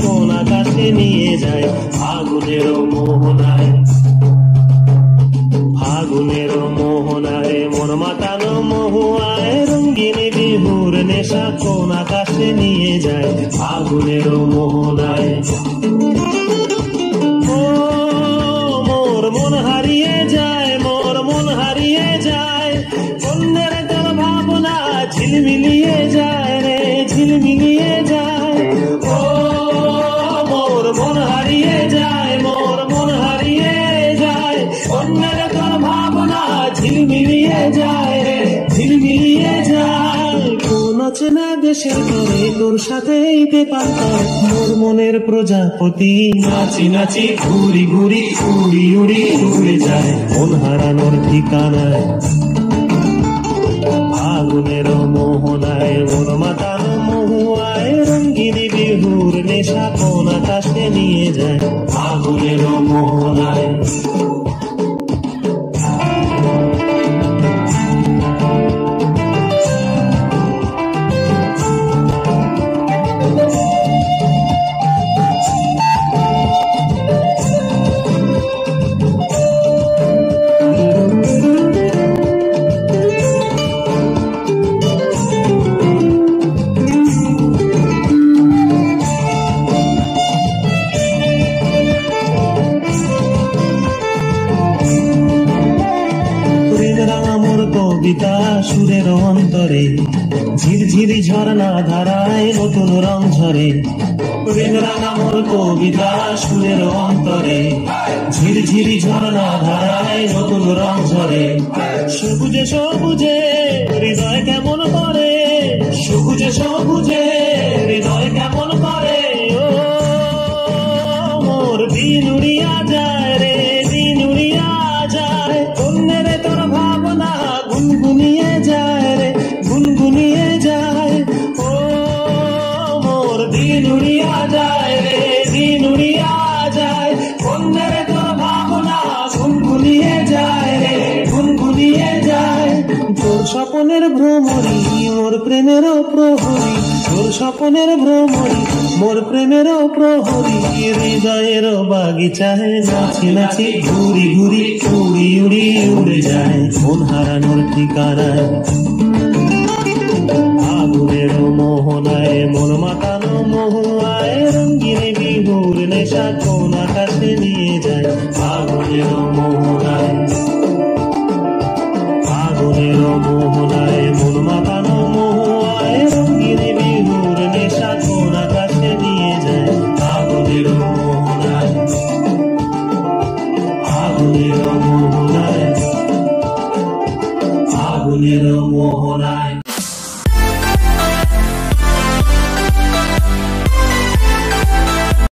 কোন আকাশে নিয়ে যায় ফাগুনের মোহনায়। ফাগুনের মোহনায় মন মাতানো মহুয়ায় রঙিন বিহুর নেশা কোন আকাশে নিয়ে যায় ফাগুনের মোহনায়। ও মোর মন হারিয়ে যায়, মোর মন হারিয়ে যায়, অন্যের তোর ভাবনা ঝিলমিলিয়ে যায় রে, ঝিলমিলিয়ে যায়। ও মোর মন হারিয়ে যায়, মোর মন হারিয়ে যায়, অন্যের তোর ভাবনা ঝিলমিলিয়ে যায় রে, ঝিলমিলিয়ে যায়। কোন চেনা দেশের করে তোর সাথে পারতাম মোর মনের প্রজাপতি নাচি নাচি ঘুরি ঘুরি উড়ি উড়ি উড়ে যায় মন হারানোর ঠিকানায়। ফাগুনের মোহনায় মন মাতানো মহুয়ায় রঙিন বিহুর নেশা কোন আকাশে নিয়ে যায় ফাগুনের মোহনায়। কবিতা সুরের অন্তরে ঝিরঝিরি ঝর্ণা ধারায় নতুন রং ঝরে। প্রেম রাঙা মোর কবিতা সুরের অন্তরে ঝিরঝিরি ঝর্ণা ধারায় নতুন রং ঝরে। সবুজে সবুজে হৃদয় কেমন করে, সবুজে সবুজে হৃদয় কেমন করে। ও মোর দিন উড়িয়া যায় রে, দিন উড়িয়া যায়, অন্যের তোর ভাবনা গুনগুনিয়ে যায় রে, গুনগুনিয়ে যায়। ও মোর দিন উড়িয়া যায় রে, দিন উড়িয়া যায়, অন্যের তোর ভাবনা গুনগুনিয়ে যায় রে, গুনগুনিয়ে যায়। তোর স্বপনের ভ্রমরি মোর প্রেমেরও প্রহরী, তোর স্বপনের ভ্রমরি মোর প্রেমেরও প্রহরী। হৃদয়ের বাগিচায় নাচি নাচি ঘুরি ঘুরি উড়ি উড়ি উড়ে যায় মন হারানোর ঠিকানায়। ফাগুনের মোহনায় মন মাতানো মহুয়ায় রঙিন বিহুর নেশা কোন আকাশে নিয়ে যায় ফাগুনের মোহনায়। ফাগুনের মোহনায় মন মাতানো মহুয়ায় রঙিন বিহুর নেশা কোন আকাশে নিয়ে যায় ফাগুনের মোহনায়। ফাগুনের